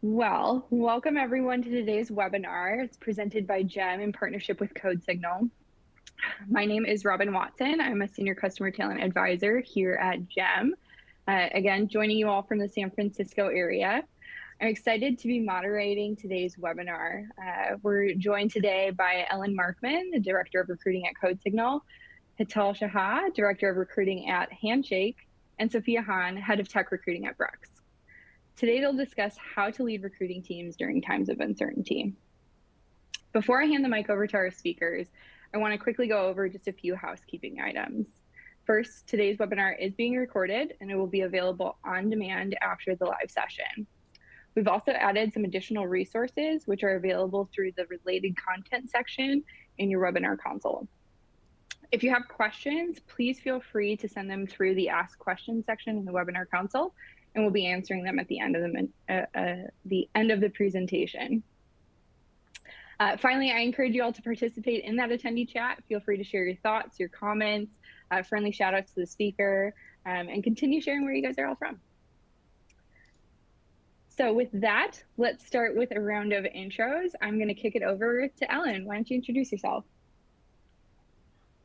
Well, welcome everyone to today's webinar. It's presented by GEM in partnership with CodeSignal. My name is Robin Watson. I'm a Senior Customer Talent Advisor here at GEM. Again, joining you all from the San Francisco area. I'm excited to be moderating today's webinar. We're joined today by Ellen Markman, the Director of Recruiting at CodeSignal, Hital Shah, Director of Recruiting at Handshake, and Sophia Hahn, Head of Tech Recruiting at Brex. Today, they'll discuss how to lead recruiting teams during times of uncertainty. Before I hand the mic over to our speakers, I want to quickly go over just a few housekeeping items. First, today's webinar is being recorded and it will be available on demand after the live session. We've also added some additional resources which are available through the related content section in your webinar console. If you have questions, please feel free to send them through the Ask Questions section in the webinar console, and we'll be answering them at the end of the presentation. Finally, I encourage you all to participate in that attendee chat. Feel free to share your thoughts, your comments, friendly shout outs to the speaker, and continue sharing where you guys are all from. So with that, let's start with a round of intros. I'm going to kick it over to Ellen. Why don't you introduce yourself?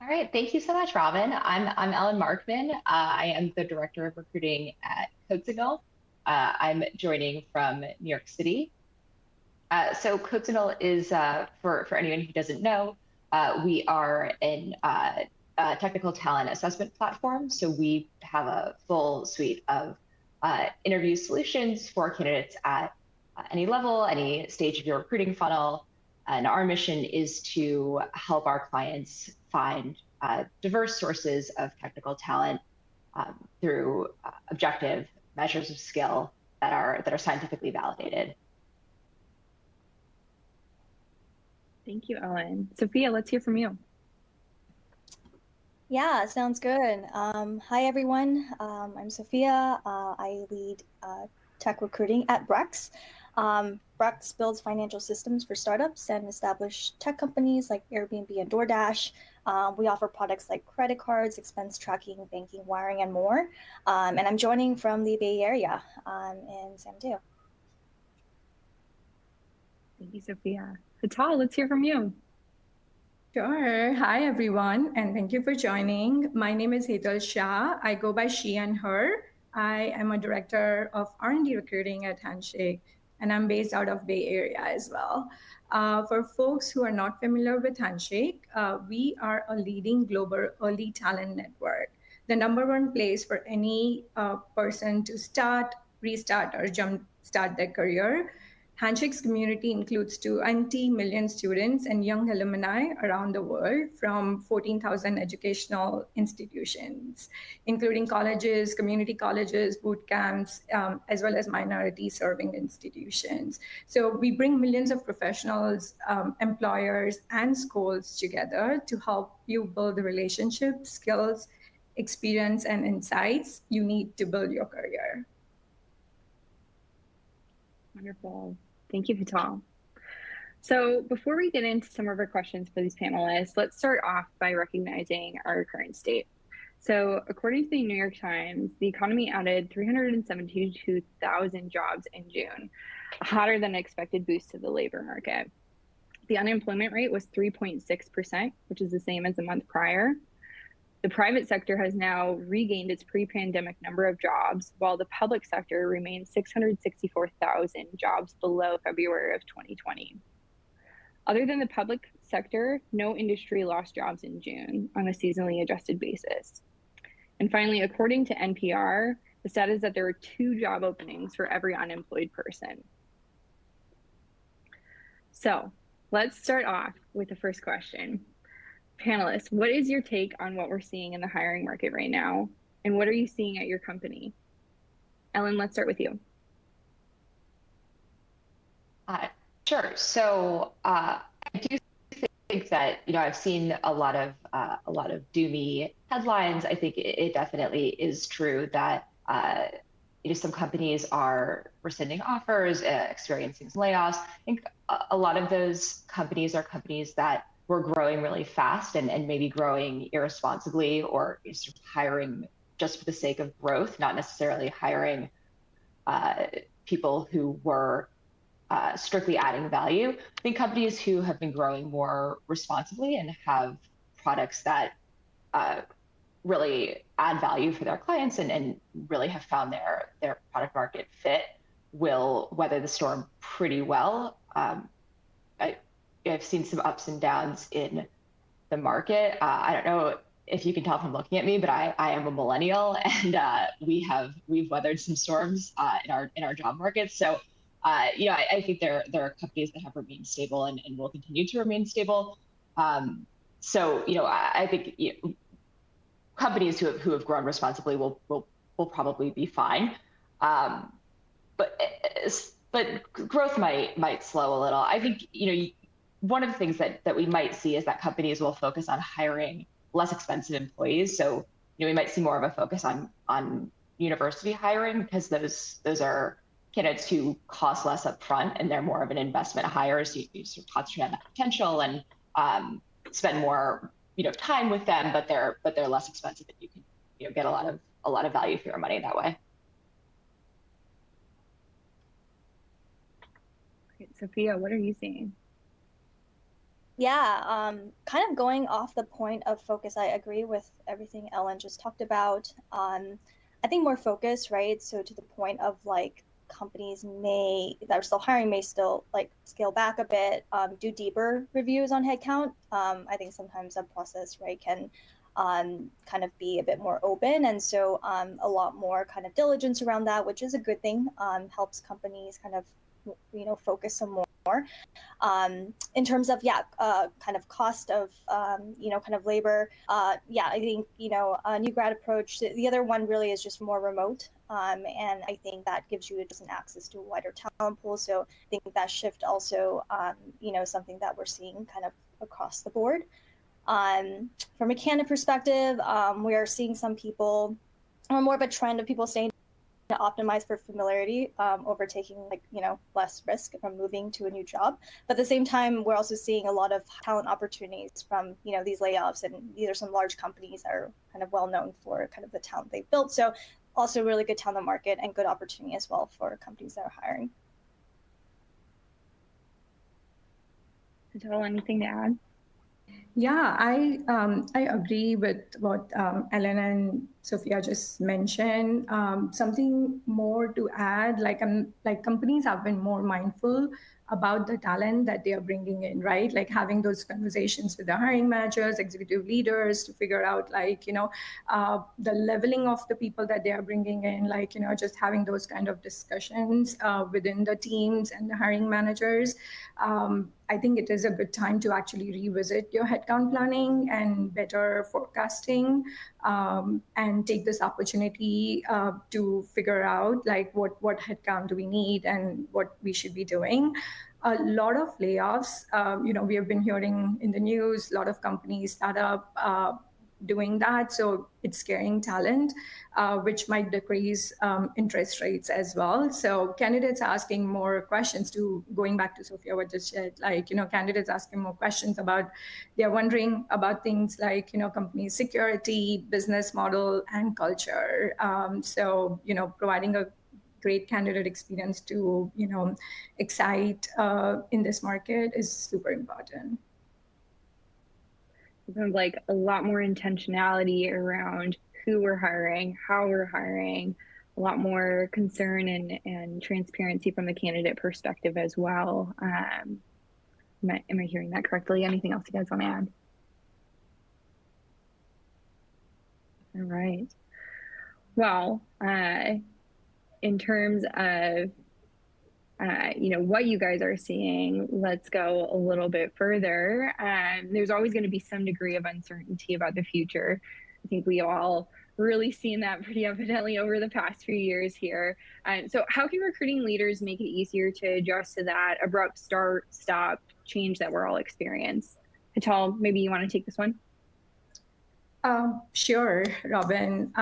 All right, thank you so much, Robin. I'm Ellen Markman. I am the Director of Recruiting at CodeSignal. I'm joining from New York City. So CodeSignal is, for anyone who doesn't know, we are a technical talent assessment platform. So we have a full suite of interview solutions for candidates at any level, any stage of your recruiting funnel. And our mission is to help our clients find diverse sources of technical talent through objective measures of skill that are scientifically validated. Thank you, Ellen. Sophia, let's hear from you. Yeah, sounds good. Hi, everyone. I'm Sophia. I lead tech recruiting at Brex. Brex builds financial systems for startups and established tech companies like Airbnb and DoorDash. We offer products like credit cards, expense tracking, banking, wiring, and more. And I'm joining from the Bay Area in San Diego. Thank you, Sophia. Hital, let's hear from you. Sure. Hi, everyone, and thank you for joining. My name is Hetal Shah. I go by she and her. I am a director of R&D recruiting at Handshake, and I'm based out of Bay Area as well. For folks who are not familiar with Handshake, we are a leading global early talent network, the #1 place for any person to start, restart, or jumpstart their career. Handshake's community includes 20 million students and young alumni around the world from 14,000 educational institutions, including colleges, community colleges, boot camps, as well as minority serving institutions. So we bring millions of professionals, employers, and schools together to help you build the relationships, skills, experience, and insights you need to build your career. Wonderful. Thank you, Hital. So before we get into some of our questions for these panelists, let's start off by recognizing our current state. So according to the New York Times, the economy added 372,000 jobs in June, a hotter than expected boost to the labor market. The unemployment rate was 3.6%, which is the same as the month prior. The private sector has now regained its pre-pandemic number of jobs, while the public sector remains 664,000 jobs below February of 2020. Other than the public sector, no industry lost jobs in June on a seasonally adjusted basis. And finally, according to NPR, the stat is that there are 2 job openings for every unemployed person. So let's start off with the first question. Panelists, what is your take on what we're seeing in the hiring market right now? And what are you seeing at your company? Ellen, let's start with you. Sure. So I do think that, I've seen a lot of doomy headlines. I think it definitely is true that some companies are rescinding offers, experiencing layoffs. I think a lot of those companies are companies that were growing really fast and maybe growing irresponsibly or just hiring just for the sake of growth, not necessarily hiring people who were strictly adding value. I think companies who have been growing more responsibly and have products that really add value for their clients and really have found their product market fit will weather the storm pretty well. I've seen some ups and downs in the market. I don't know if you can tell from looking at me, but I am a millennial, and we've weathered some storms in our job market. So, I think there are companies that have remained stable and will continue to remain stable. I think companies who have grown responsibly will probably be fine. But growth might slow a little. I think one of the things that we might see is that companies will focus on hiring less expensive employees. So we might see more of a focus on university hiring, because those are candidates who cost less upfront and they're more of an investment hire. So you sort of concentrate on that potential and spend more time with them, but they're less expensive, and you can get a lot of value for your money that way. Okay, Sophia, what are you seeing? Yeah, kind of going off the point of focus, I agree with everything Ellen just talked about. I think more focus, right? So to the point of like companies that are still hiring may still like scale back a bit, do deeper reviews on headcount. I think sometimes that process, right, can kind of be a bit more open. And so a lot more kind of diligence around that, which is a good thing, helps companies kind of, focus some more. In terms of kind of cost of kind of labor, I think a new grad approach. The other one really is just more remote, and I think that gives you just access to a wider talent pool. So I think that shift also something that we're seeing kind of across the board. From a candidate perspective, we are seeing some people, or more of a trend of people staying to optimize for familiarity over taking less risk from moving to a new job. But at the same time, we're also seeing a lot of talent opportunities from these layoffs, and these are some large companies that are kind of well known for kind of the talent they've built. So also really good talent market and good opportunity as well for companies that are hiring. Adele, anything to add? Yeah, I agree with what Ellen and Sophia just mentioned. Something more to add, like companies have been more mindful about the talent that they are bringing in, right? Like having those conversations with the hiring managers, executive leaders to figure out the leveling of the people that they are bringing in, just having those kind of discussions within the teams and the hiring managers. I think it is a good time to actually revisit your headcount planning and better forecasting, and take this opportunity to figure out what headcount do we need and what we should be doing. A lot of layoffs, we have been hearing in the news, a lot of companies, startup, doing that. So it's scaring talent, which might decrease interest rates as well. So candidates asking more questions, going back to Sophia, what just said, candidates asking more questions they're wondering about things like, company security, business model, and culture. So, providing a great candidate experience to, excite in this market is super important. It sounds like a lot more intentionality around who we're hiring, how we're hiring, a lot more concern and transparency from the candidate perspective as well. Am I hearing that correctly? Anything else you guys want to add? All right. Well, in terms of what you guys are seeing, let's go a little bit further. There's always going to be some degree of uncertainty about the future. I think we all really seen that pretty evidently over the past few years here. So how can recruiting leaders make it easier to adjust to that abrupt start, stop change that we're all experiencing? Hital, maybe you want to take this one? Sure, Robin.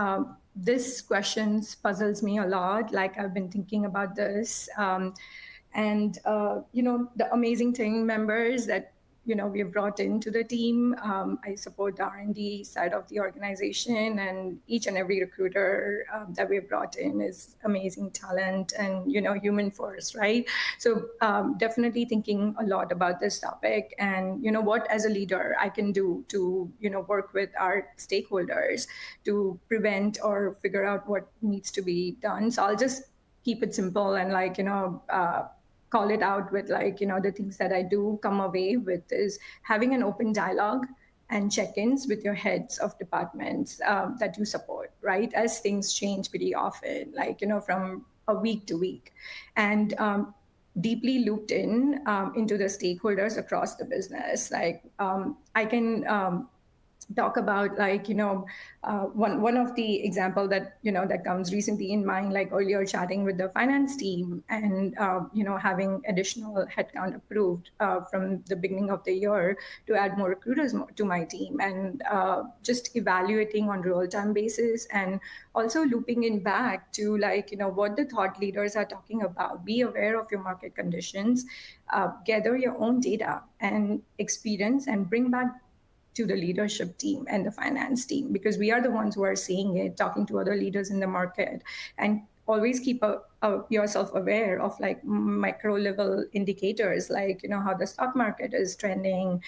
This question puzzles me a lot. I've been thinking about this. The amazing team members that we've brought into the team. I support the R&D side of the organization, and each and every recruiter that we've brought in is amazing talent and, human first, right? So definitely thinking a lot about this topic and, what as a leader I can do to, work with our stakeholders to prevent or figure out what needs to be done. So I'll just keep it simple and call it out with the things that I do come away with is having an open dialogue and check-ins with your heads of departments that you support, right? As things change pretty often, from a week to week, and deeply looped into the stakeholders across the business. I can talk about one of the example that that comes recently in mind, like earlier chatting with the finance team and having additional headcount approved from the beginning of the year to add more recruiters to my team, and just evaluating on real-time basis, and also looping in back to what the thought leaders are talking about. Be aware of your market conditions, gather your own data and experience, and bring back to the leadership team and the finance team, because we are the ones who are seeing it, talking to other leaders in the market, and always keep yourself aware of micro level indicators, how the stock market is trending,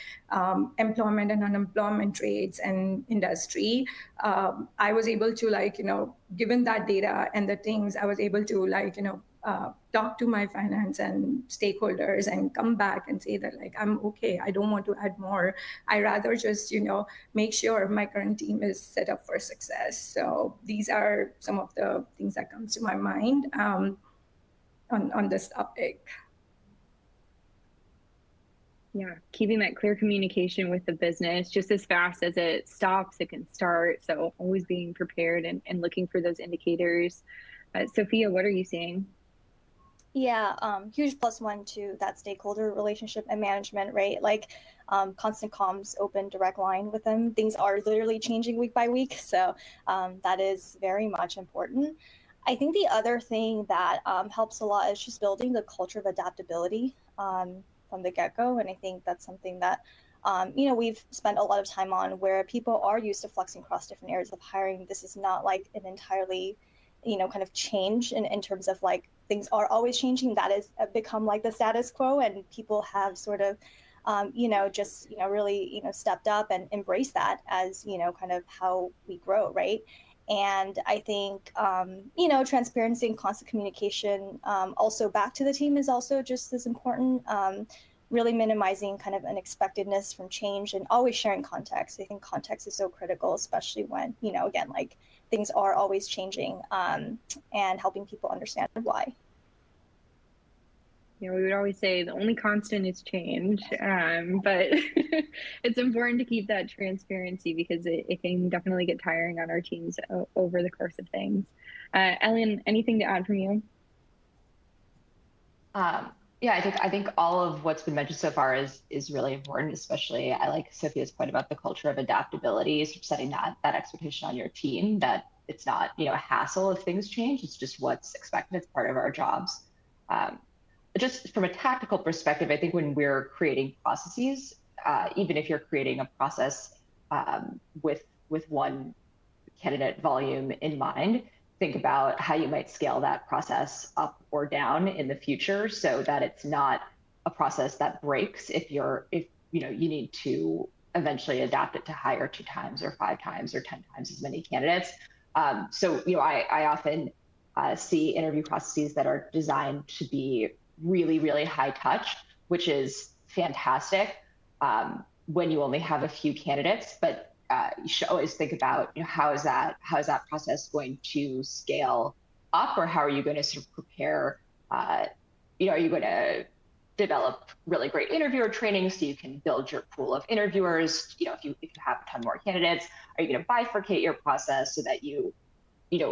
employment and unemployment rates and industry. I was able to given that data and the things, I was able to talk to my finance and stakeholders and come back and say that I'm okay, I don't want to add more. I rather just make sure my current team is set up for success. So these are some of the things that comes to my mind on this topic. Yeah, keeping that clear communication with the business, just as fast as it stops, it can start. So always being prepared and looking for those indicators. Sophia, what are you seeing? Yeah, huge +1 to that stakeholder relationship and management, right? Constant comms, open, direct line with them. Things are literally changing week by week. So that is very much important. I think the other thing that helps a lot is just building the culture of adaptability from the get-go. And I think that's something that we've spent a lot of time on, where people are used to flexing across different areas of hiring. This is not an entirely kind of change in terms of things are always changing. That has become the status quo, and people have sort of really stepped up and embraced that as kind of how we grow, right? And I think transparency and constant communication also back to the team is also just as important. Really minimizing kind of unexpectedness from change, and always sharing context. I think context is so critical, especially when again things are always changing, and helping people understand why. We would always say the only constant is change, but it's important to keep that transparency, because it can definitely get tiring on our teams over the course of things. Ellen, anything to add from you? Yeah, I think all of what's been mentioned so far is really important. Especially, I like Sophia's point about the culture of adaptability, setting that expectation on your team that it's not a hassle if things change. It's just what's expected. It's part of our jobs. Just from a tactical perspective, I think when we're creating processes, even if you're creating a process with one candidate volume in mind, think about how you might scale that process up or down in the future, so that it's not a process that breaks if you need to eventually adapt it to hire 2 times or 5 times or 10 times as many candidates. So I often see interview processes that are designed to be really, really high touch, which is fantastic when you only have a few candidates, but you should always think about how is that process going to scale up, or how are you going to sort of prepare? Are you going to develop really great interviewer training so you can build your pool of interviewers? If you have a ton more candidates, are you going to bifurcate your process so that you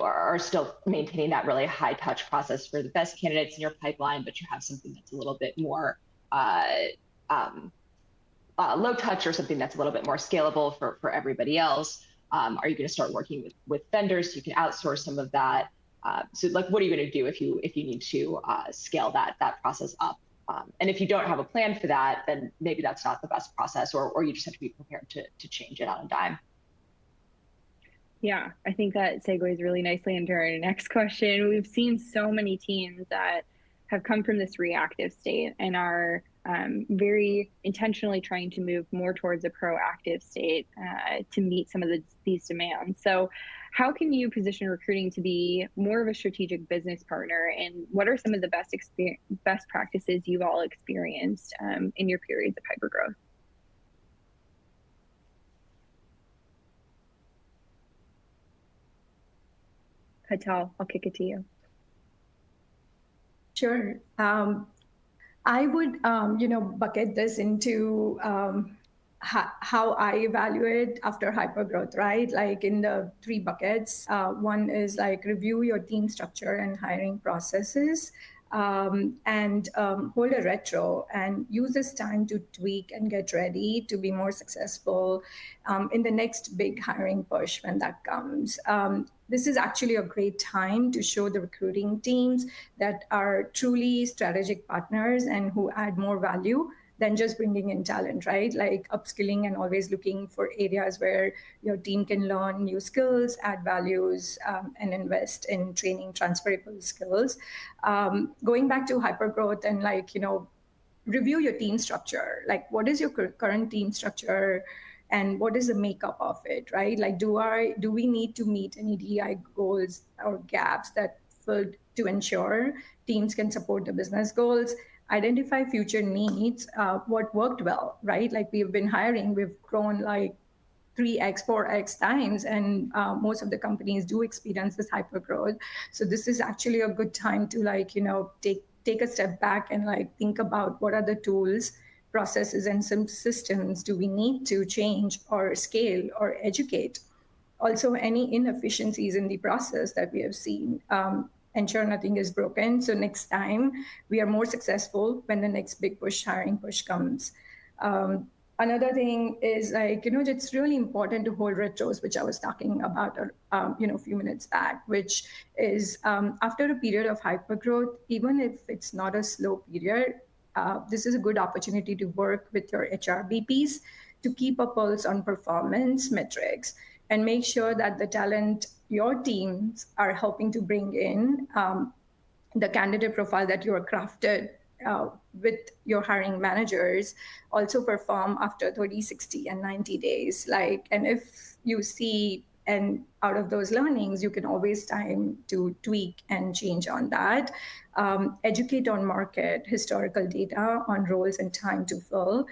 are still maintaining that really high touch process for the best candidates in your pipeline, but you have something that's a little bit more low touch, or something that's a little bit more scalable for everybody else? Are you going to start working with vendors so you can outsource some of that? So what are you going to do if you need to scale that process up And if you don't have a plan for that, then maybe that's not the best process, or you just have to be prepared to change it on a dime. Yeah, I think that segues really nicely into our next question. We've seen so many teams that have come from this reactive state and are very intentionally trying to move more towards a proactive state to meet some of these demands. So how can you position recruiting to be more of a strategic business partner, and what are some of the best practices you've all experienced in your periods of hypergrowth? Hatal, I'll kick it to you. Sure. I would, bucket this into how I evaluate after hypergrowth, right? Like in the 3 buckets. One is like review your team structure and hiring processes, and hold a retro and use this time to tweak and get ready to be more successful in the next big hiring push when that comes. This is actually a great time to show the recruiting teams that are truly strategic partners and who add more value than just bringing in talent, right? Like upskilling and always looking for areas where your team can learn new skills, add values, and invest in training transferable skills. Going back to hypergrowth and review your team structure. Like, what is your current team structure? And what is the makeup of it, right? Like, do we need to meet any DEI goals or gaps that filled to ensure teams can support the business goals? Identify future needs, what worked well, right? Like we've been hiring, we've grown like 3x, 4x times, and most of the companies do experience this hypergrowth. So this is actually a good time to take a step back and think about what are the tools, processes, and some systems do we need to change or scale or educate. Also, any inefficiencies in the process that we have seen, ensure nothing is broken. So next time we are more successful when the next big hiring push comes. Another thing is it's really important to hold retros, which I was talking about, a few minutes back, which is after a period of hypergrowth, even if it's not a slow period, this is a good opportunity to work with your HR VPs to keep a pulse on performance metrics and make sure that the talent your teams are helping to bring in, the candidate profile that you are crafted with your hiring managers also perform after 30, 60, and 90 days. And if you see, and out of those learnings, you can always time to tweak and change on that. Educate on market, historical data on roles and time to fill.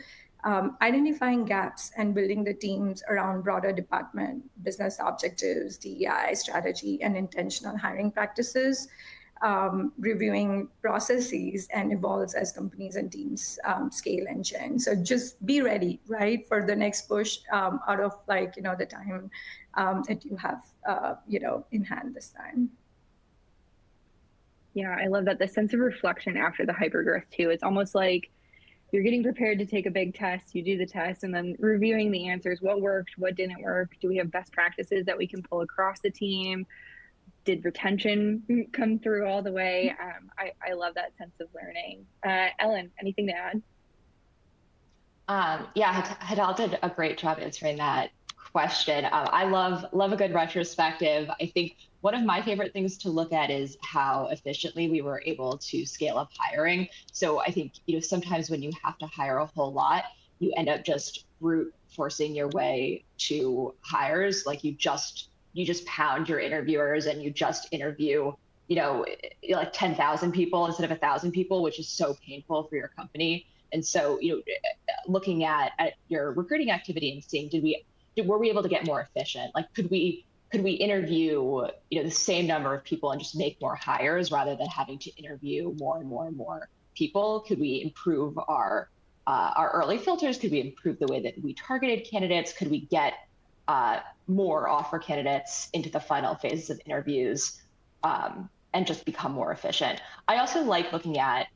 Identifying gaps and building the teams around broader department, business objectives, DEI strategy, and intentional hiring practices. Reviewing processes and evolves as companies and teams scale and change. So just be ready, right, for the next push out of the time that you have, in hand this time. Yeah, I love that. The sense of reflection after the hypergrowth too. It's almost like you're getting prepared to take a big test, you do the test, and then reviewing the answers. What worked? What didn't work? Do we have best practices that we can pull across the team? Did retention come through all the way? I love that sense of learning. Ellen, anything to add? Yeah, Hadal did a great job answering that question. I love a good retrospective. I think one of my favorite things to look at is how efficiently we were able to scale up hiring. So I think, sometimes when you have to hire a whole lot, you end up just brute forcing your way to hires. Like you just pound your interviewers and you just interview, 10,000 people instead of 1,000 people, which is so painful for your company. And so, looking at your recruiting activity and seeing, were we able to get more efficient? Like, could we interview, the same number of people and just make more hires rather than having to interview more and more and more people? Could we improve our early filters? Could we improve the way that we targeted candidates? Could we get more offer candidates into the final phases of interviews and just become more efficient? I also like looking at,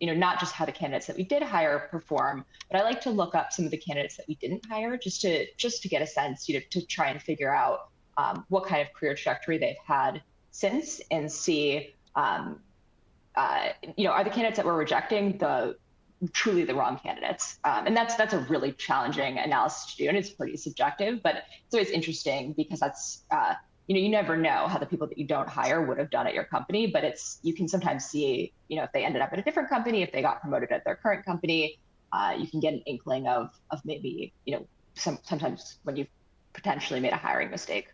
not just how the candidates that we did hire perform, but I like to look up some of the candidates that we didn't hire just to get a sense, to try and figure out what kind of career trajectory they've had since and see are the candidates that we're rejecting truly the wrong candidates? And that's a really challenging analysis to do, and it's pretty subjective, but it's always interesting because that's, you never know how the people that you don't hire would have done at your company, but you can sometimes see, if they ended up at a different company, if they got promoted at their current company, you can get an inkling of maybe, sometimes when you've potentially made a hiring mistake.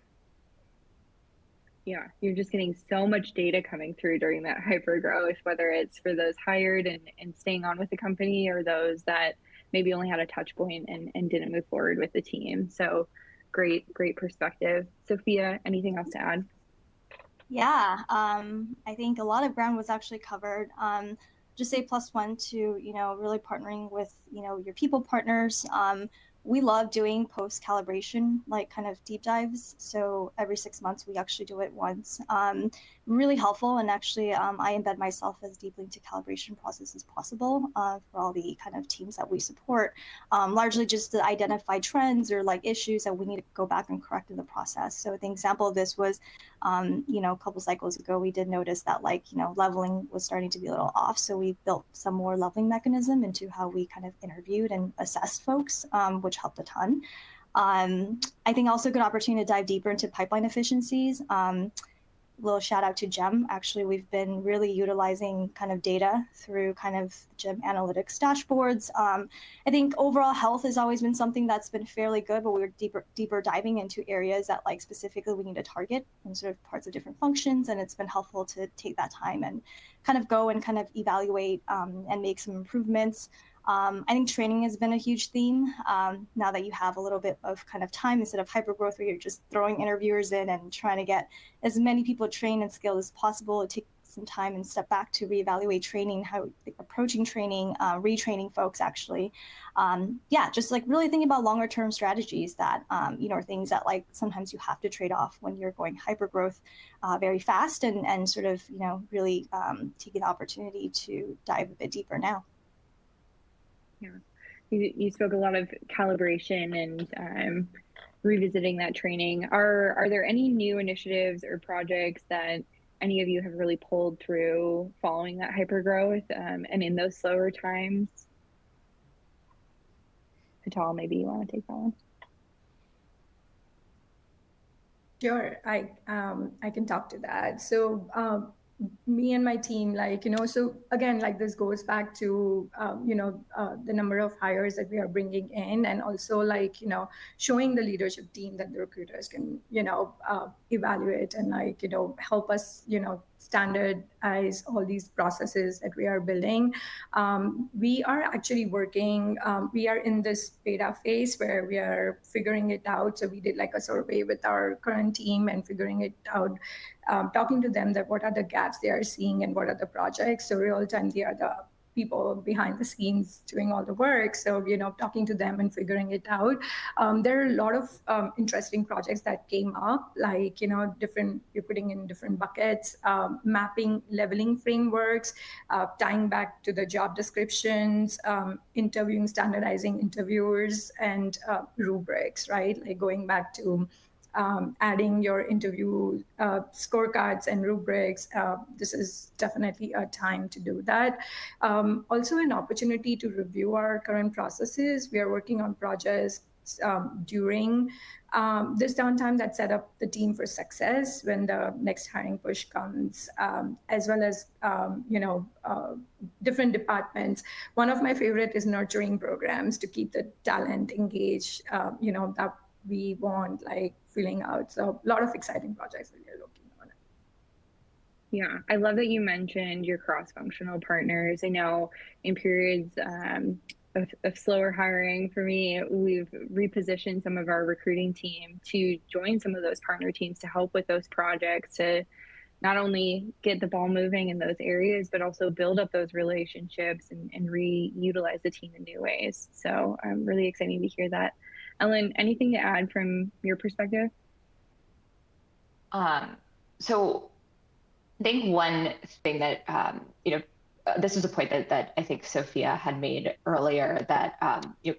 Yeah, you're just getting so much data coming through during that hyper growth, whether it's for those hired and staying on with the company, or those that maybe only had a touch point and didn't move forward with the team. So great perspective. Sophia, anything else to add? Yeah, I think a lot of ground was actually covered. Just say +1 to, really partnering with, your people partners. We love doing post calibration, like kind of deep dives. So every 6 months, we actually do it once. Really helpful. And actually, I embed myself as deeply into calibration process as possible for all the kind of teams that we support, largely just to identify trends or like issues that we need to go back and correct in the process. So the example of this was, a couple cycles ago, we did notice that leveling was starting to be a little off. So we built some more leveling mechanism into how we kind of interviewed and assessed folks, which helped a ton. I think also a good opportunity to dive deeper into pipeline efficiencies. Little shout out to GEM. Actually, we've been really utilizing kind of data through kind of GEM analytics dashboards. I think overall health has always been something that's been fairly good, but we're deeper diving into areas that specifically we need to target and sort of parts of different functions. And it's been helpful to take that time and kind of go and kind of evaluate and make some improvements. I think training has been a huge theme. Now that you have a little bit of kind of time instead of hypergrowth where you're just throwing interviewers in and trying to get as many people trained and skilled as possible, it takes some time and step back to reevaluate training, how approaching training, retraining folks actually. Just really thinking about longer term strategies that, are things that sometimes you have to trade off when you're going hypergrowth very fast and sort of, really taking the opportunity to dive a bit deeper now. Yeah, you spoke a lot of calibration and revisiting that training. Are there any new initiatives or projects that any of you have really pulled through following that hypergrowth and in those slower times? Vital, maybe you want to take that one. Sure, I can talk to that. So me and my team, so again, this goes back to, the number of hires that we are bringing in, and also showing the leadership team that the recruiters can, evaluate and help us, standardize all these processes that we are building. We are actually working, we are in this beta phase where we are figuring it out. So we did a survey with our current team and figuring it out, talking to them that what are the gaps they are seeing and what are the projects. So real time, they are the people behind the scenes doing all the work. So, talking to them and figuring it out. There are a lot of interesting projects that came up, you're putting in different buckets, mapping, leveling frameworks, tying back to the job descriptions, interviewing, standardizing interviewers, and rubrics, right? Going back to adding your interview scorecards and rubrics. This is definitely a time to do that. Also an opportunity to review our current processes. We are working on projects during this downtime that set up the team for success when the next hiring push comes, as well as different departments. One of my favorite is nurturing programs to keep the talent engaged, that we want filling out. So a lot of exciting projects that we are looking on. Yeah, I love that you mentioned your cross-functional partners. I know in periods of slower hiring for me, we've repositioned some of our recruiting team to join some of those partner teams to help with those projects, to not only get the ball moving in those areas, but also build up those relationships and reutilize the team in new ways. So I'm really excited to hear that. Ellen, anything to add from your perspective? So I think one thing that, this was a point that I think Sophia had made earlier, that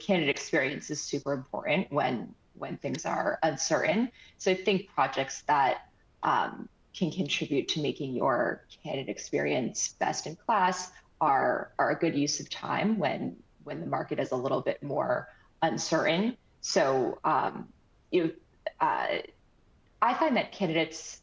candidate experience is super important when things are uncertain. So I think projects that can contribute to making your candidate experience best in class are a good use of time when the market is a little bit more uncertain. So I find that candidates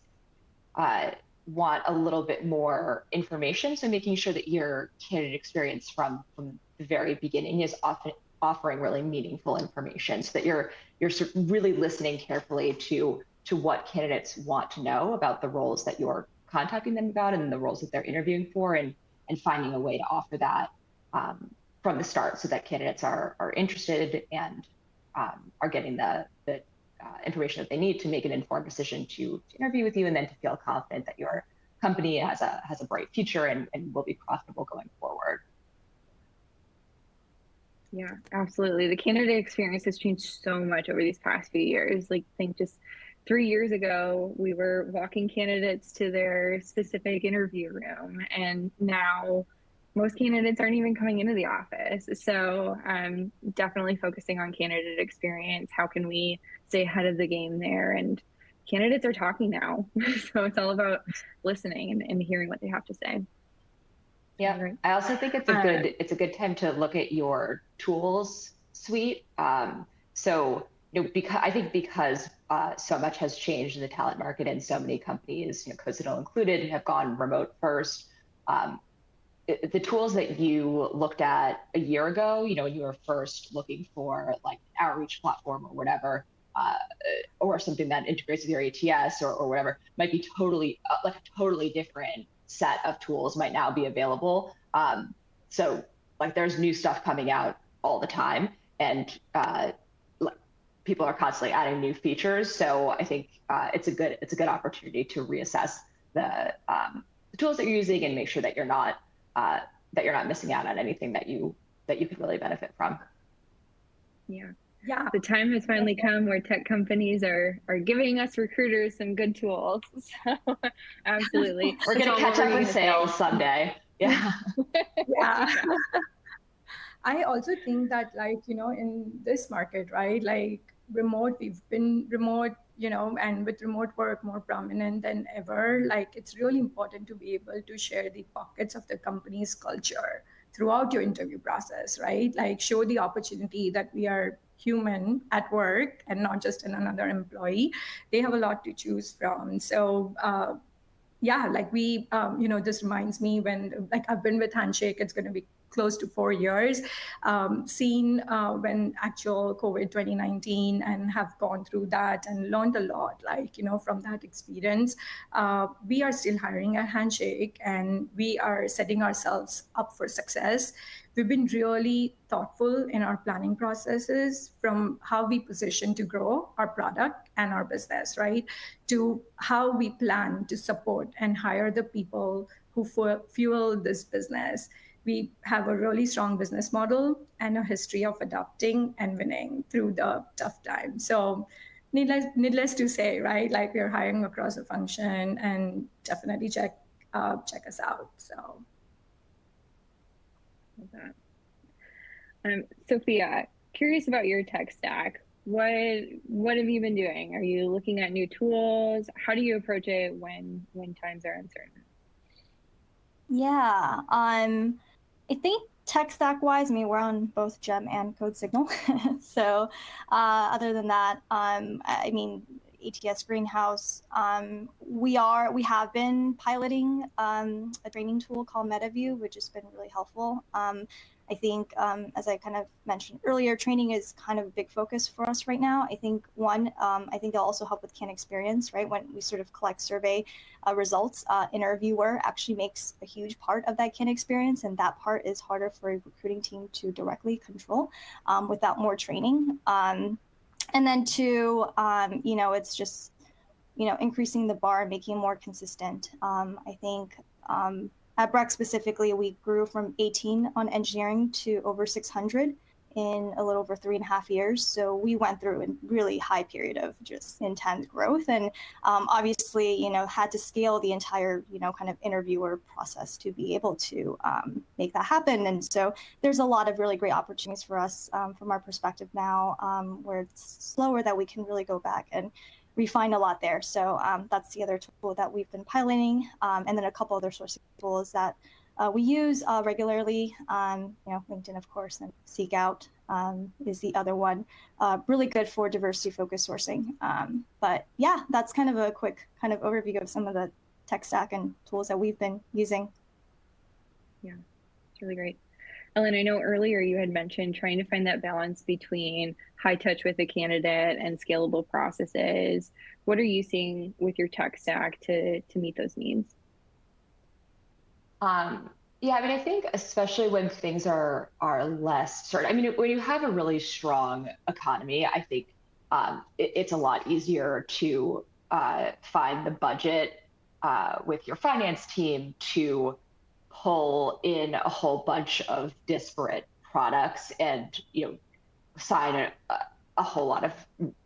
want a little bit more information. So making sure that your candidate experience from the very beginning is often offering really meaningful information, so that you're sort of really listening carefully to what candidates want to know about the roles that you're contacting them about and the roles that they're interviewing for, and finding a way to offer that from the start, so that candidates are interested and are getting the information that they need to make an informed decision to interview with you, and then to feel confident that your company has a bright future and will be profitable going forward. Yeah, absolutely. The candidate experience has changed so much over these past few years. Like, I think just 3 years ago, we were walking candidates to their specific interview room, and now most candidates aren't even coming into the office. So definitely focusing on candidate experience. How can we stay ahead of the game there? And candidates are talking now. So it's all about listening and hearing what they have to say. Yeah, right. I also think it's a good time to look at your tools suite. So because so much has changed in the talent market, and so many companies, CodeSignal included, have gone remote first. The tools that you looked at a year ago, when you were first looking for like an outreach platform or whatever, or something that integrates with your ATS or whatever, might be totally like a totally different set of tools might now be available. So like there's new stuff coming out all the time, and people are constantly adding new features. So I think it's a good opportunity to reassess the tools that you're using and make sure that you're not missing out on anything that you could really benefit from. Yeah, the time has finally come where tech companies are giving us recruiters some good tools. So absolutely. We're going to catch up with sales someday. Yeah. Yeah. I also think that, like, in this market, right, like we've been remote, and with remote work more prominent than ever, like it's really important to be able to share the pockets of the company's culture throughout your interview process, right? Like show the opportunity that we are human at work and not just another employee. They have a lot to choose from. So yeah, like this reminds me when, like, I've been with Handshake, it's going to be close to 4 years, seen when actual COVID 2019, and have gone through that and learned a lot, like, from that experience. We are still hiring at Handshake, and we are setting ourselves up for success. We've been really thoughtful in our planning processes, from how we position to grow our product and our business, right, to how we plan to support and hire the people who fuel this business. We have a really strong business model and a history of adapting and winning through the tough times. So needless to say, right, like we're hiring across the function, and definitely check us out. So. Sophia, curious about your tech stack. What have you been doing? Are you looking at new tools? How do you approach it when times are uncertain? Yeah, I think tech stack wise, I mean, we're on both Gem and CodeSignal. So other than that, I mean, ATS Greenhouse, we have been piloting a training tool called MetaView, which has been really helpful. I think, as I kind of mentioned earlier, training is kind of a big focus for us right now. I think I think it'll also help with candidate experience, right? When we sort of collect survey results, interviewer actually makes a huge part of that candidate experience, and that part is harder for a recruiting team to directly control without more training. And then two, it's just, increasing the bar and making it more consistent. I think at Brex specifically, we grew from 18 on engineering to over 600 in a little over 3.5 years. So we went through a really high period of just intense growth, and obviously, had to scale the entire, kind of interviewer process to be able to make that happen. And so there's a lot of really great opportunities for us from our perspective now, where it's slower, that we can really go back and refine a lot there. So that's the other tool that we've been piloting. And then a couple other sourcing tools that we use regularly. LinkedIn, of course, and Seek Out is the other one. Really good for diversity-focused sourcing. But yeah, that's kind of a quick kind of overview of some of the tech stack and tools that we've been using. Yeah, it's really great. Ellen, I know earlier you had mentioned trying to find that balance between high touch with the candidate and scalable processes. What are you seeing with your tech stack to meet those needs? Yeah, I mean, I think especially when things are less certain. I mean, when you have a really strong economy, I think it's a lot easier to find the budget with your finance team to pull in a whole bunch of disparate products and sign a whole lot of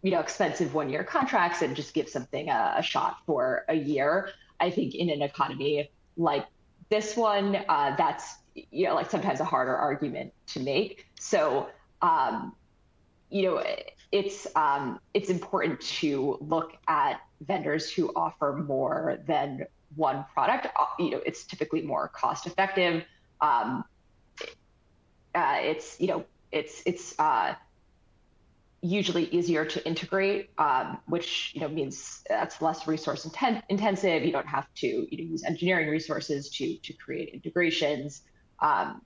expensive one-year contracts and just give something a shot for a year. I think in an economy like this one, that's like sometimes a harder argument to make. So it's important to look at vendors who offer more than one product. It's typically more cost effective. It's usually easier to integrate, which means that's less resource intensive. You don't have to use engineering resources to create integrations. Plug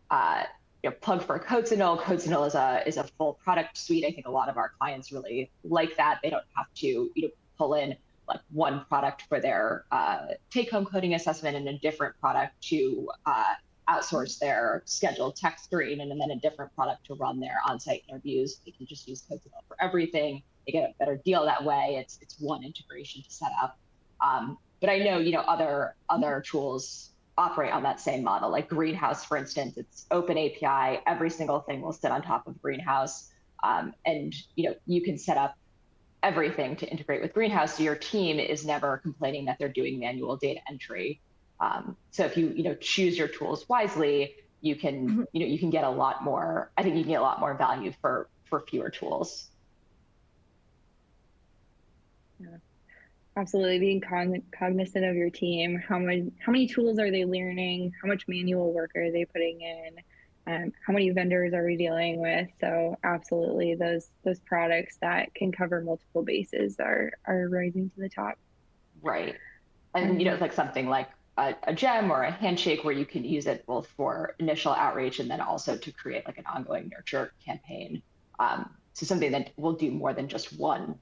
for CodeSignal. CodeSignal is a full product suite. I think a lot of our clients really like that. They don't have to pull in like one product for their take-home coding assessment and a different product to outsource their scheduled tech screen, and then a different product to run their on-site interviews. They can just use CodeSignal for everything. They get a better deal that way. It's one integration to set up. But I know other tools operate on that same model. Like Greenhouse, for instance, it's open API. Every single thing will sit on top of Greenhouse, and you can set up everything to integrate with Greenhouse. So your team is never complaining that they're doing manual data entry. So if you choose your tools wisely, you can you can get a lot more. I think you can get a lot more value for fewer tools. Yeah, absolutely. Being cognizant of your team. How many tools are they learning? How much manual work are they putting in? How many vendors are we dealing with? So absolutely, those products that can cover multiple bases are rising to the top. Right, and it's like something like a gem or a handshake where you can use it both for initial outreach and then also to create like an ongoing nurture campaign. So something that will do more than just one,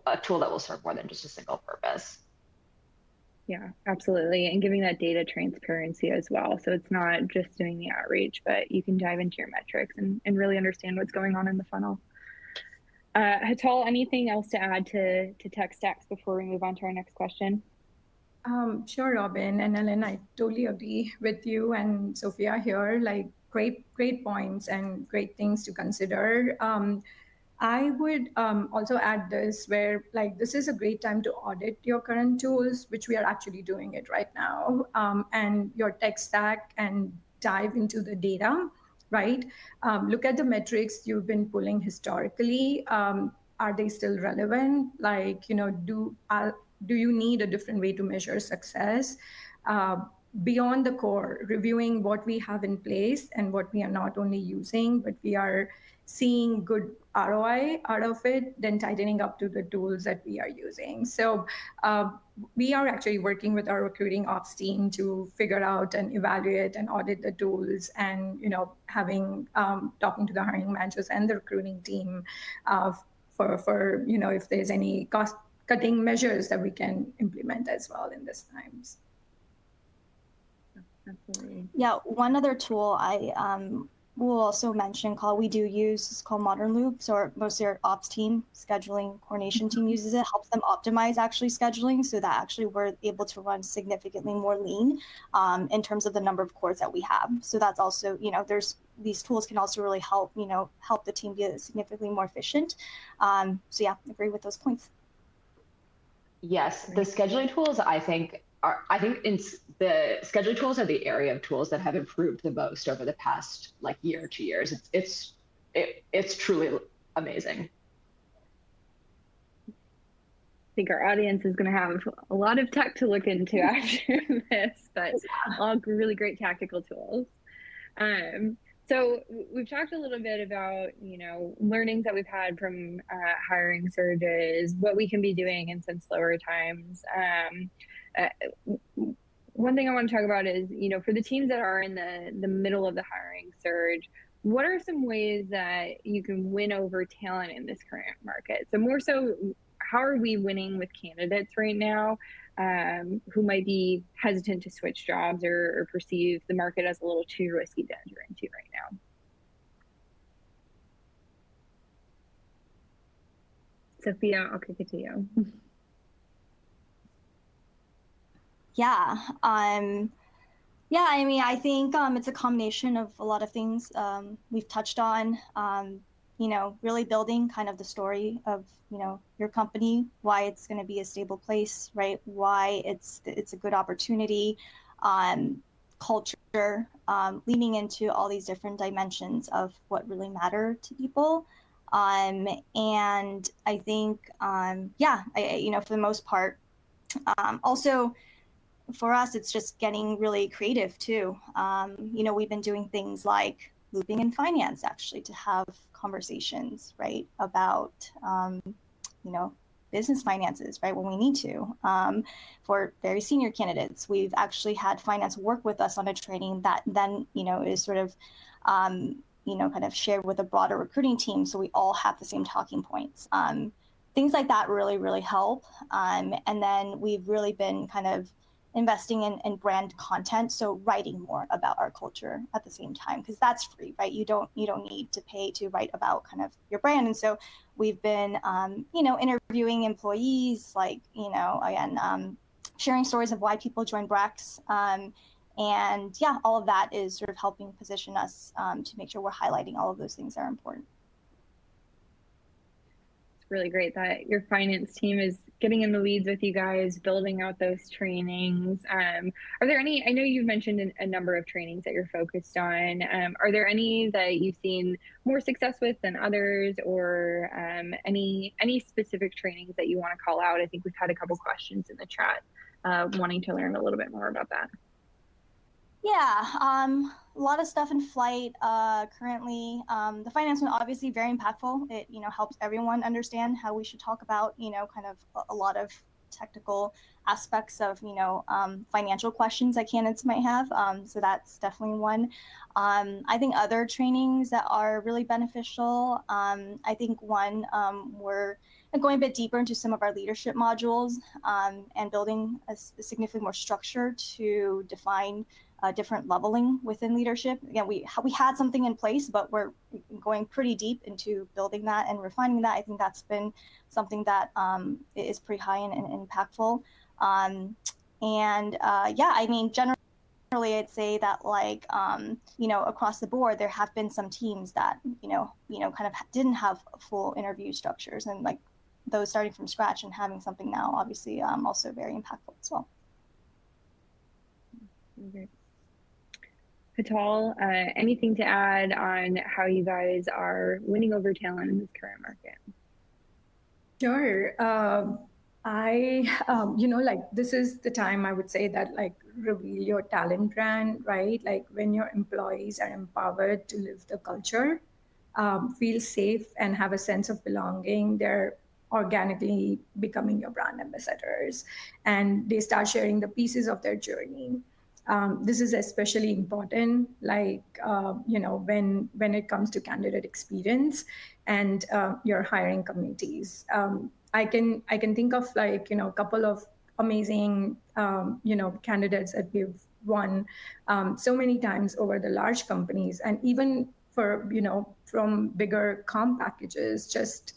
a tool that will serve more than just a single purpose. Yeah, absolutely. And giving that data transparency as well. So it's not just doing the outreach, but you can dive into your metrics and really understand what's going on in the funnel. Hetal, anything else to add to tech stacks before we move on to our next question? Sure, Robin and Ellen, I totally agree with you and Sophia here. Like great points and great things to consider. I would also add this where like this is a great time to audit your current tools, which we are actually doing it right now, and your tech stack and dive into the data, right? Look at the metrics you've been pulling historically. Are they still relevant? Like, do you need a different way to measure success? Beyond the core, reviewing what we have in place and what we are not only using, but we are seeing good ROI out of it, then tightening up to the tools that we are using. So we are actually working with our recruiting ops team to figure out and evaluate and audit the tools, and having talking to the hiring managers and the recruiting team for if there's any cost cutting measures that we can implement as well in these times. Absolutely. Yeah, one other tool I will also mention we do use is called Modern Loop. So mostly our ops team, scheduling coordination team uses it, helps them optimize actually scheduling so that actually we're able to run significantly more lean in terms of the number of cores that we have. So that's also, there's these tools can also really help, help the team be significantly more efficient. So yeah, agree with those points. Yes, the scheduling tools, I think the scheduling tools are the area of tools that have improved the most over the past year or 2 years. It's truly amazing. think our audience is going to have a lot of tech to look into after this, but all really great tactical tools. So we've talked a little bit about, learnings that we've had from hiring surges, what we can be doing in some slower times. One thing I want to talk about is, for the teams that are in the middle of the hiring surge, what are some ways that you can win over talent in this current market? So more so, how are we winning with candidates right now who might be hesitant to switch jobs or perceive the market as a little too risky to enter into right now? Sophia, I'll kick it to you. Yeah. Yeah, I mean, I think it's a combination of a lot of things we've touched on, really building kind of the story of, your company, why it's going to be a stable place, right? Why it's a good opportunity, culture, leaning into all these different dimensions of what really matter to people. And I think, for the most part, also, for us, it's just getting really creative too. We've been doing things like looping in finance actually to have conversations, right, about, business finances, right, when we need to. For very senior candidates, we've actually had finance work with us on a training that then, is sort of, kind of shared with a broader recruiting team. So we all have the same talking points. Things like that really, really help. And then we've really been kind of investing in brand content, so writing more about our culture at the same time, because that's free, right? You don't need to pay to write about kind of your brand. And so we've been interviewing employees, like again, sharing stories of why people join Brex, and yeah, all of that is sort of helping position us to make sure we're highlighting all of those things that are important. Really great that your finance team is getting in the weeds with you guys, building out those trainings. Are there any, I know you've mentioned a number of trainings that you're focused on. Are there any that you've seen more success with than others, or any specific trainings that you want to call out? I think we've had a couple questions in the chat wanting to learn a little bit more about that. Yeah, a lot of stuff in flight currently. The finance one, obviously very impactful. It, helps everyone understand how we should talk about, kind of a lot of technical aspects of, financial questions that candidates might have. So that's definitely one. I think other trainings that are really beneficial. I think one, we're going a bit deeper into some of our leadership modules and building a significantly more structure to define different leveling within leadership. Again, we had something in place, but we're going pretty deep into building that and refining that. I think that's been something that is pretty high and impactful. Yeah, I mean, generally, I'd say that like, across the board, there have been some teams that, kind of didn't have full interview structures, and like those starting from scratch and having something now, obviously, also very impactful as well. Okay. Patal, anything to add on how you guys are winning over talent in this current market? Sure. This is the time I would say that like reveal your talent brand, right? Like when your employees are empowered to live the culture, feel safe and have a sense of belonging, they're organically becoming your brand ambassadors, and they start sharing the pieces of their journey. This is especially important, like, when it comes to candidate experience and your hiring communities. I can think of like, a couple of amazing, candidates that we've won so many times over the large companies, and even for, from bigger comp packages, just,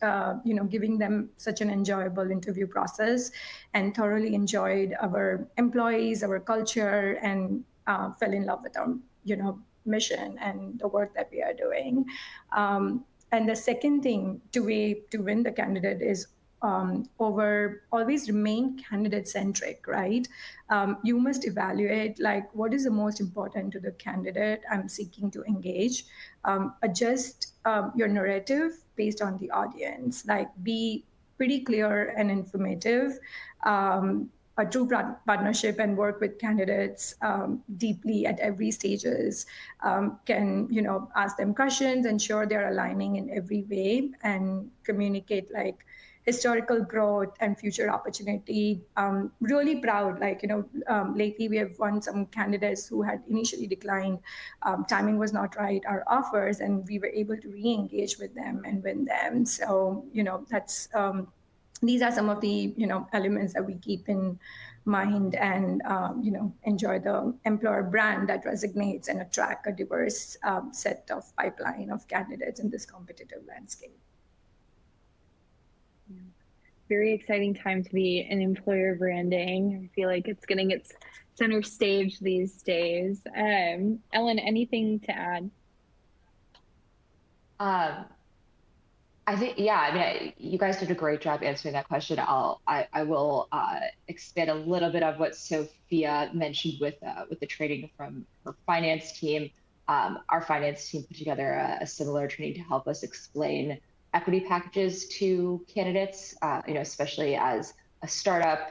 giving them such an enjoyable interview process, and thoroughly enjoyed our employees, our culture, and fell in love with our, mission and the work that we are doing. And the second thing to win the candidate is always remain candidate centric, right? You must evaluate like what is the most important to the candidate I'm seeking to engage. Adjust your narrative based on the audience, like be pretty clear and informative. A true partnership and work with candidates deeply at every stages, can ask them questions, ensure they're aligning in every way, and communicate like historical growth and future opportunity. Really proud, lately we have won some candidates who had initially declined. Timing was not right, our offers, and we were able to re-engage with them and win them. So, that's these are some of the elements that we keep in mind, and enjoy the employer brand that resonates and attract a diverse set of pipeline of candidates in this competitive landscape. Very exciting time to be in employer branding. I feel like it's getting its center stage these days. Ellen, anything to add? I think, yeah, I mean, you guys did a great job answering that question. I will expand a little bit of what Sophia mentioned with the training from her finance team. Our finance team put together a similar training to help us explain equity packages to candidates, especially as a startup.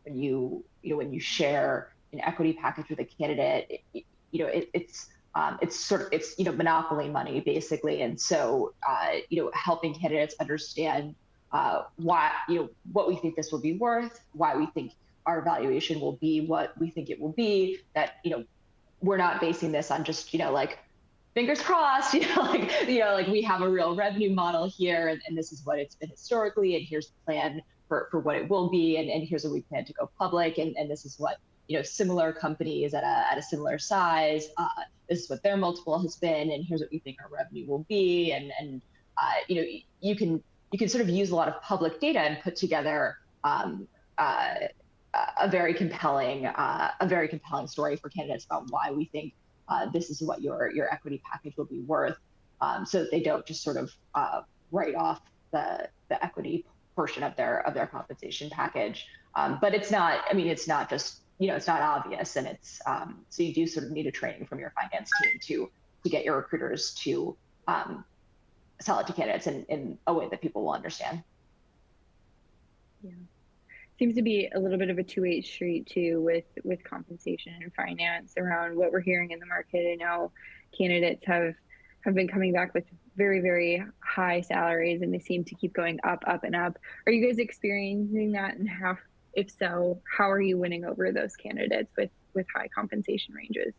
When you share an equity package with a candidate, it's monopoly money basically, and so helping candidates understand why what we think this will be worth, why we think our evaluation will be what we think it will be, that we're not basing this on just fingers crossed, we have a real revenue model here, and this is what it's been historically, and here's the plan for what it will be, and here's what we plan to go public, and this is what similar companies at a similar size, this is what their multiple has been, and here's what we think our revenue will be, and you can sort of use a lot of public data and put together a very compelling story for candidates about why we think this is what your equity package will be worth, so that they don't just sort of write off the equity portion of their compensation package. But it's not just, it's not obvious, and it's so you do sort of need a training from your finance team to get your recruiters to sell it to candidates in a way that people will understand. Yeah. Seems to be a little bit of a two-way street too with compensation and finance around what we're hearing in the market. I know candidates have been coming back with very, very high salaries, and they seem to keep going up and up. Are you guys experiencing that, and if so, how are you winning over those candidates with high compensation ranges?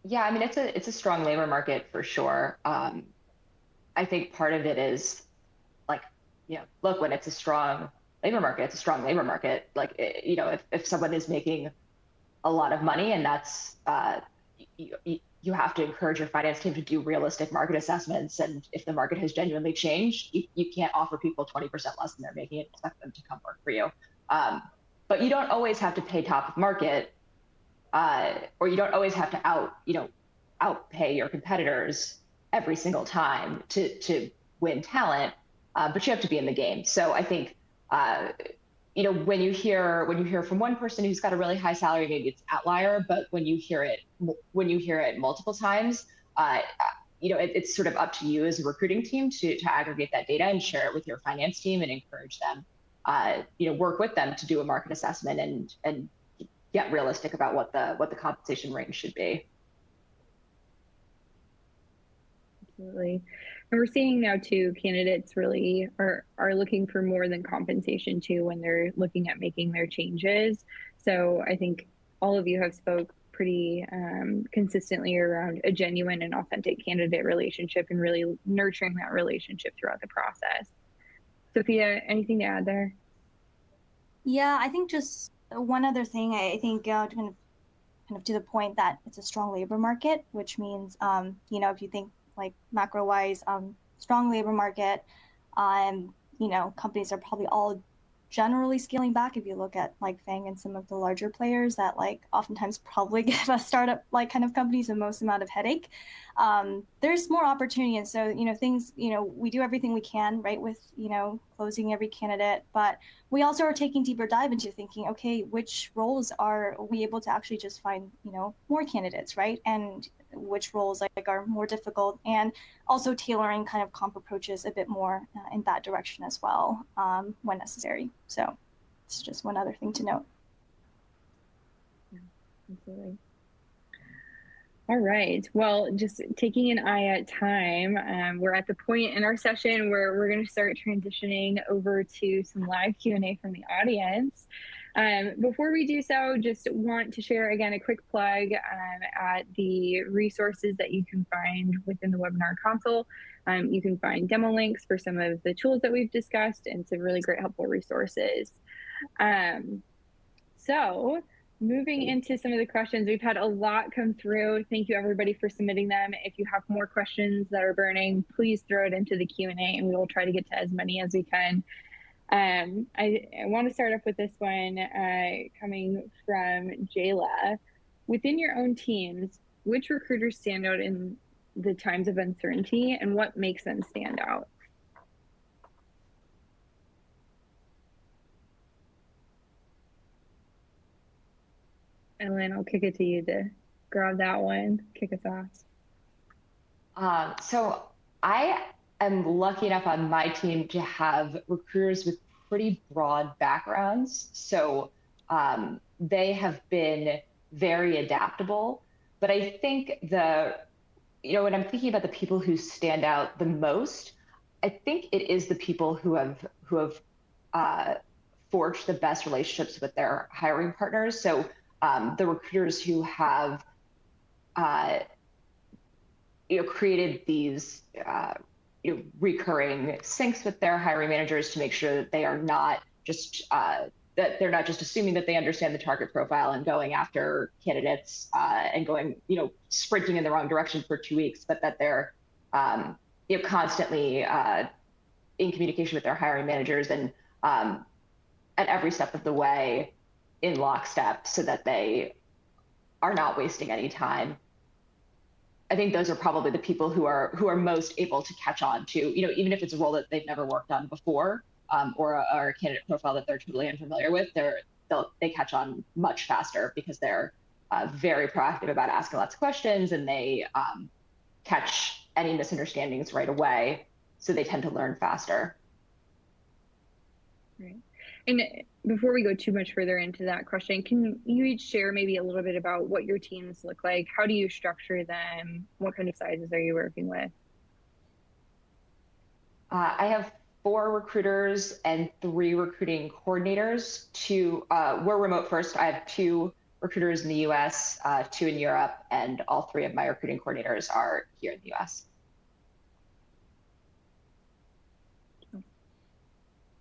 Yeah, I mean, it's a strong labor market for sure. I think part of it is look, when it's a strong labor market, it's a strong labor market. If someone is making a lot of money, and that's you have to encourage your finance team to do realistic market assessments. And if the market has genuinely changed, you can't offer people 20% less than they're making and expect them to come work for you. But you don't always have to pay top of market, or you don't always have to outpay your competitors every single time to win talent. But you have to be in the game. So I think when you hear from one person who's got a really high salary, maybe it's outlier. But when you hear it multiple times, it's sort of up to you as a recruiting team to aggregate that data and share it with your finance team and encourage them, work with them to do a market assessment and get realistic about what the compensation range should be. Absolutely. And we're seeing now too, candidates really are looking for more than compensation too when they're looking at making their changes. So I think all of you have spoke pretty consistently around a genuine and authentic candidate relationship and really nurturing that relationship throughout the process. Sophia, anything to add there? Yeah, I think just one other thing, I think kind of to the point that it's a strong labor market, which means, if you think like macro-wise, strong labor market, companies are probably all generally scaling back. If you look at like Fang and some of the larger players that oftentimes probably give a startup kind of companies the most amount of headache, there's more opportunity. And so, things, we do everything we can, right, with, closing every candidate, but we also are taking deeper dive into thinking, okay, which roles are we able to actually just find, more candidates, right? And which roles like are more difficult, and also tailoring kind of comp approaches a bit more in that direction as well when necessary. So it's just one other thing to note. Yeah, absolutely. All right. Well, just taking an eye at time, we're at the point in our session where we're going to start transitioning over to some live Q&A from the audience. Before we do so, just want to share again a quick plug at the resources that you can find within the webinar console. You can find demo links for some of the tools that we've discussed and some really great helpful resources. So moving into some of the questions, we've had a lot come through. Thank you everybody for submitting them. If you have more questions that are burning, please throw it into the Q&A and we will try to get to as many as we can. I want to start off with this one coming from Jayla. Within your own teams, which recruiters stand out in the times of uncertainty and what makes them stand out? Ellen, I'll kick it to you to grab that one, kick us off. So I am lucky enough on my team to have recruiters with pretty broad backgrounds. So they have been very adaptable. But I think when I'm thinking about the people who stand out the most, I think it is the people who have forged the best relationships with their hiring partners. So the recruiters who have created these recurring syncs with their hiring managers to make sure that they are not just assuming that they understand the target profile and going after candidates and going sprinting in the wrong direction for 2 weeks, but that they're constantly in communication with their hiring managers and at every step of the way in lockstep so that they are not wasting any time. I think those are probably the people who are most able to catch on to, even if it's a role that they've never worked on before, or a candidate profile that they're totally unfamiliar with, they catch on much faster because they're very proactive about asking lots of questions, and they catch any misunderstandings right away, so they tend to learn faster. Right. And before we go too much further into that question, can you each share maybe a little bit about what your teams look like? How do you structure them? What kind of sizes are you working with? I have 4 recruiters and 3 recruiting coordinators. We're remote first. I have 2 recruiters in the US, 2 in Europe, and all 3 of my recruiting coordinators are here in the US.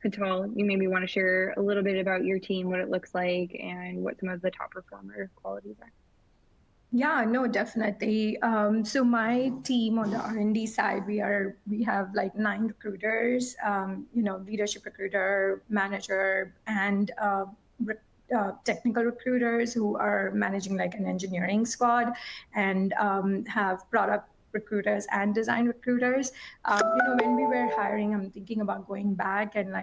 Patal, you maybe want to share a little bit about your team, what it looks like, and what some of the top performer qualities are. Yeah, no, definitely. So my team on the R&D side, we have like 9 recruiters, leadership recruiter, manager, and technical recruiters who are managing like an engineering squad, and have product recruiters and design recruiters. When we were hiring, I'm thinking about going back and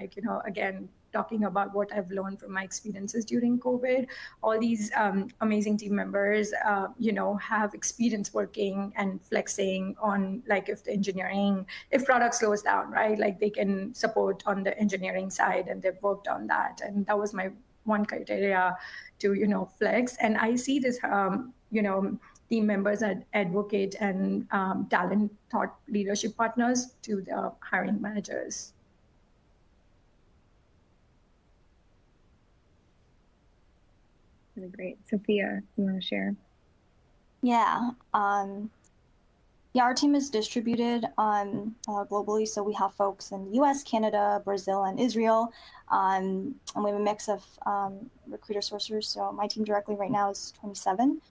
again, talking about what I've learned from my experiences during COVID. All these amazing team members, have experience working and flexing on if product slows down, right? Like they can support on the engineering side, and they've worked on that. And that was my one criteria to, flex. And I see this, team members advocate and talent thought leadership partners to the hiring managers. Really great. Sophia, you want to share? Yeah. Our team is distributed globally. So we have folks in the US, Canada, Brazil, and Israel. And we have a mix of recruiter sourcers. So my team directly right now is 27.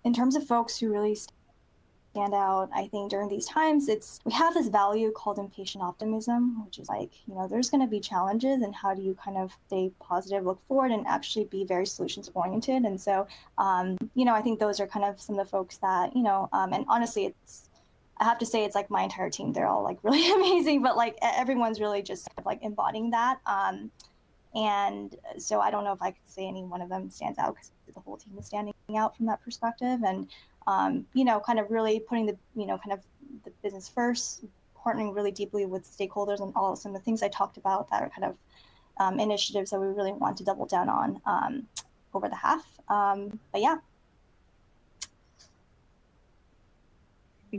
In terms of folks who really stand out, I think during these times, we have this value called impatient optimism, which is there's going to be challenges, and how do you kind of stay positive, look forward, and actually be very solutions oriented. And so, I think those are kind of some of the folks that, and honestly, I have to say it's like my entire team. They're all like really amazing, but like everyone's really just like embodying that. And so I don't know if I could say any one of them stands out, because the whole team is standing out from that perspective. And kind of really putting kind of the business first, partnering really deeply with stakeholders and all some of the things I talked about that are kind of initiatives that we really want to double down on over the half. But yeah.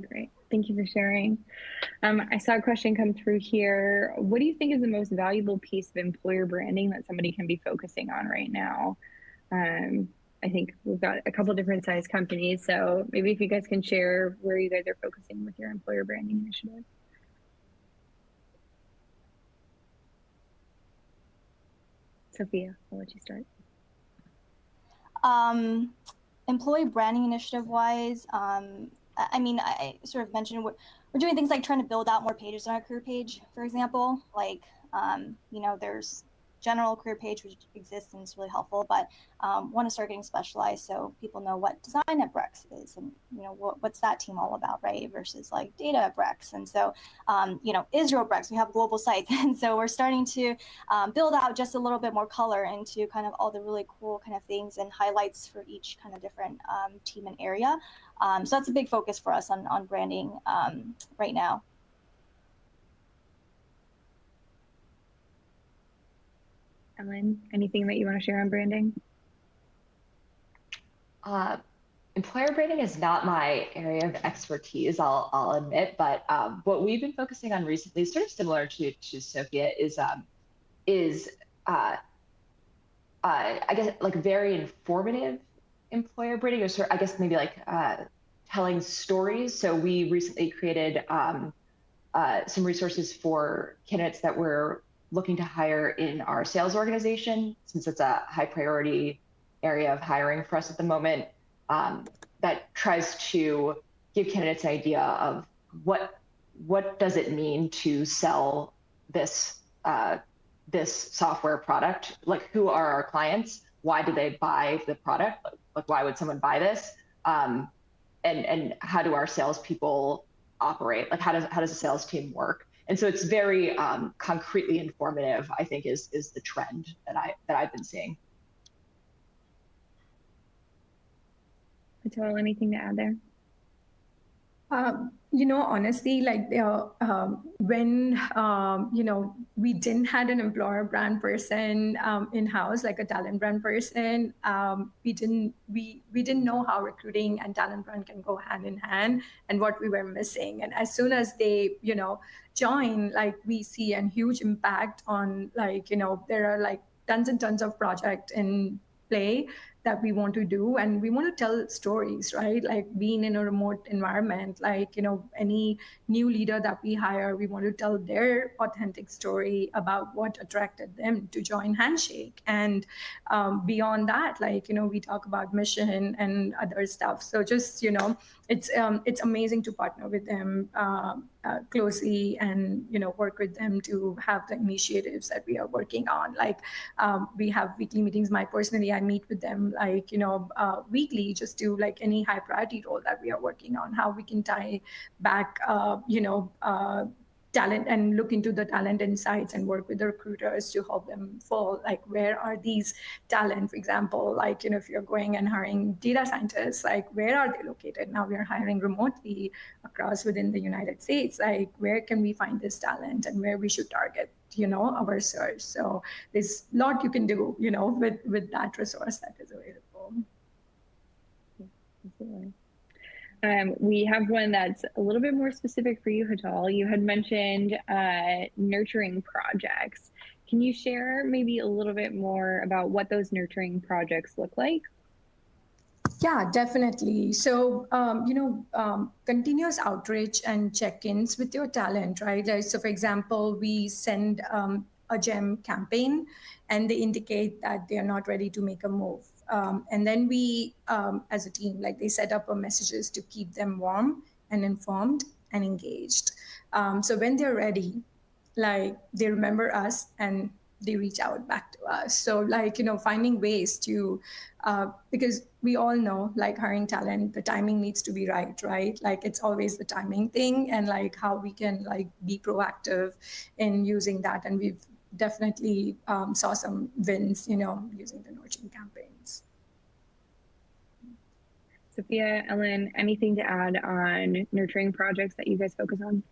Great. Thank you for sharing. I saw a question come through here. What do you think is the most valuable piece of employer branding that somebody can be focusing on right now? I think we've got a couple different size companies, so maybe if you guys can share where you guys are focusing with your employer branding initiative. Sophia, I'll let you start. Employee branding initiative wise, I mean, I sort of mentioned we're doing things like trying to build out more pages on our career page, for example. Like, there's general career page which exists and it's really helpful, but want to start getting specialized so people know what design at Brex is and what's that team all about, right? Versus like data at Brex. And so Israel Brex, we have global sites, and so we're starting to build out just a little bit more color into kind of all the really cool kind of things and highlights for each kind of different team and area. So that's a big focus for us on branding right now. Ellen, anything that you want to share on branding? Employer branding is not my area of expertise, I'll admit, but what we've been focusing on recently, sort of similar to Sophia, is I guess like very informative employer branding, or sort of, I guess maybe like telling stories. So we recently created some resources for candidates that we're looking to hire in our sales organization, since it's a high priority area of hiring for us at the moment, that tries to give candidates an idea of what does it mean to sell this software product? Like, who are our clients? Why do they buy the product? Like why would someone buy this? And how do our salespeople operate? Like how does a sales team work? And so it's very concretely informative, I think, is the trend that I've been seeing. Patel, anything to add there? Honestly, like when we didn't had an employer brand person in-house, like a talent brand person, we didn't know how recruiting and talent brand can go hand in hand, and what we were missing. And as soon as they join, like we see a huge impact on, like there are like tons and tons of projects in play that we want to do, and we want to tell stories, right? Like being in a remote environment, like any new leader that we hire, we want to tell their authentic story about what attracted them to join Handshake. And beyond that, like we talk about mission and other stuff. So just it's amazing to partner with them closely and work with them to have the initiatives that we are working on. Like we have weekly meetings. I meet with them like weekly, just to like any high priority role that we are working on, how we can tie back talent and look into the talent insights and work with the recruiters to help them fall, like where are these talent, for example, like if you're going and hiring data scientists, like where are they located? Now we are hiring remotely across within the United States, like where can we find this talent and where we should target our search. So there's a lot you can do with that resource that is available. Absolutely. We have one that's a little bit more specific for you, Hital. You had mentioned nurturing projects. Can you share maybe a little bit more about what those nurturing projects look like? Yeah, definitely. So, continuous outreach and check-ins with your talent, right? Like, so for example, we send a GEM campaign and they indicate that they are not ready to make a move. And then we, as a team, like they set up messages to keep them warm and informed and engaged. So when they're ready, like they remember us and they reach out back to us. So like, finding ways to, because we all know like hiring talent, the timing needs to be right? Like it's always the timing thing, and like how we can like be proactive in using that. And we've definitely saw some wins, using the nurturing campaigns. Sophia, Ellen, anything to add on nurturing projects that you guys focus on?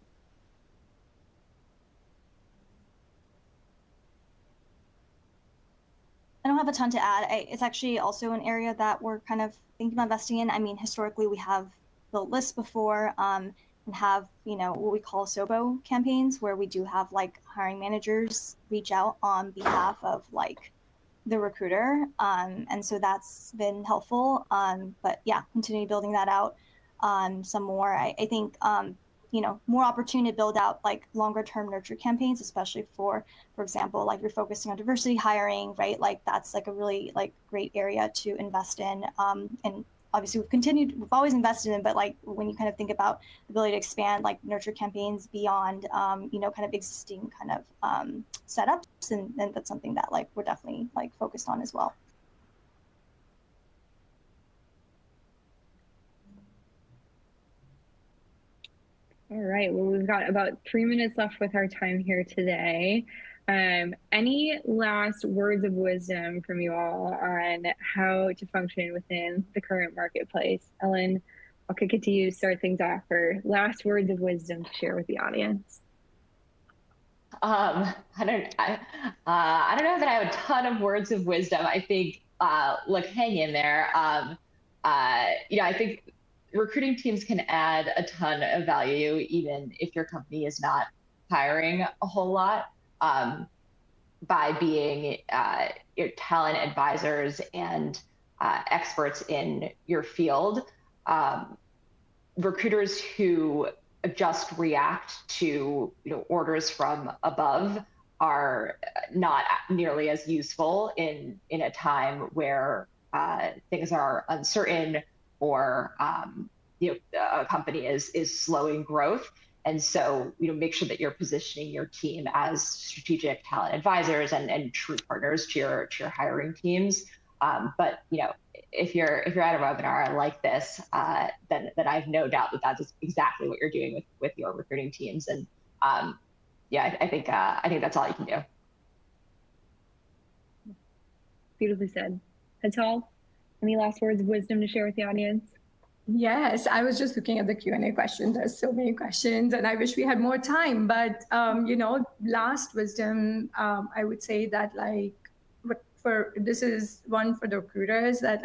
I don't have a ton to add. It's actually also an area that we're kind of thinking about investing in. I mean, historically, we have built lists before and have, what we call SOBO campaigns, where we do have like hiring managers reach out on behalf of like the recruiter. And so that's been helpful. But yeah, continue building that out some more. I think, more opportunity to build out like longer term nurture campaigns, especially for example, like you're focusing on diversity hiring, right? Like that's like a really like great area to invest in. And obviously we've always invested in, but like when you kind of think about the ability to expand like nurture campaigns beyond, kind of existing kind of setups, and that's something that like we're definitely like focused on as well. All right, well, we've got about 3 minutes left with our time here today. Any last words of wisdom from you all on how to function within the current marketplace? Ellen, I'll kick it to you to start things off for last words of wisdom to share with the audience. I don't know that I have a ton of words of wisdom. I think, look, hang in there. I think recruiting teams can add a ton of value, even if your company is not hiring a whole lot, by being your talent advisors and experts in your field. Recruiters who just react to orders from above are not nearly as useful in a time where things are uncertain, or a company is slowing growth. And so make sure that you're positioning your team as strategic talent advisors and true partners to your hiring teams. But if you're at a webinar like this, then I have no doubt that that's exactly what you're doing with your recruiting teams. And I think that's all you can do. Beautifully said. Hatal, any last words of wisdom to share with the audience? Yes, I was just looking at the Q&A questions. There's so many questions, and I wish we had more time. But last wisdom, I would say that this is one for the recruiters, that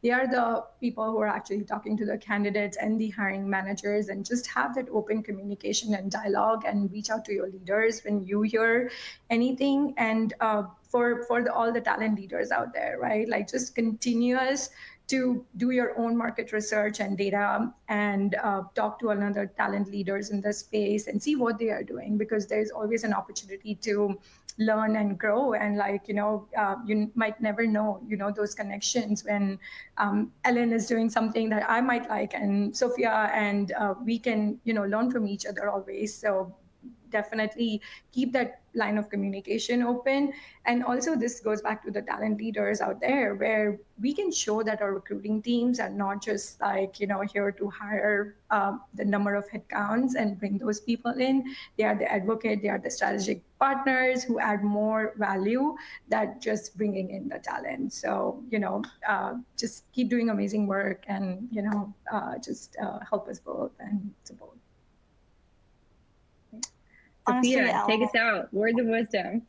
they are the people who are actually talking to the candidates and the hiring managers, and just have that open communication and dialogue, and reach out to your leaders when you hear anything. And for all the talent leaders out there, right? Like just continuous to do your own market research and data, and talk to another talent leaders in the space and see what they are doing, because there's always an opportunity to learn and grow. And you might never know, those connections when Ellen is doing something that I might like, and Sophia, and we can, learn from each other always. So definitely keep that line of communication open. And also this goes back to the talent leaders out there, where we can show that our recruiting teams are not just here to hire the number of headcounts and bring those people in. They are the advocate, they are the strategic partners who add more value than just bringing in the talent. So just keep doing amazing work, and just help us both and support. Sophia, take us out. Words of wisdom.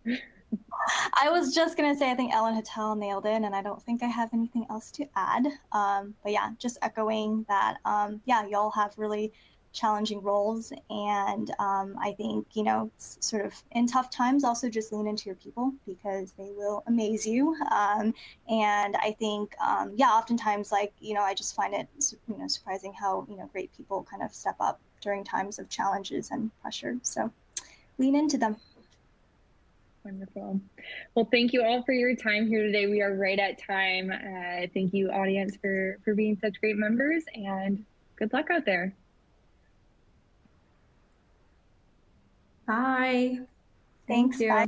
I was just going to say, I think Ellen Hatal nailed it, and I don't think I have anything else to add. But yeah, just echoing that, y'all have really challenging roles. And I think, sort of in tough times, also just lean into your people, because they will amaze you. And I think, oftentimes, I just find it, surprising how, great people kind of step up during times of challenges and pressure. So lean into them. Wonderful. Well, thank you all for your time here today. We are right at time. Thank you, audience, for being such great members, and good luck out there. Bye. Thanks. Bye.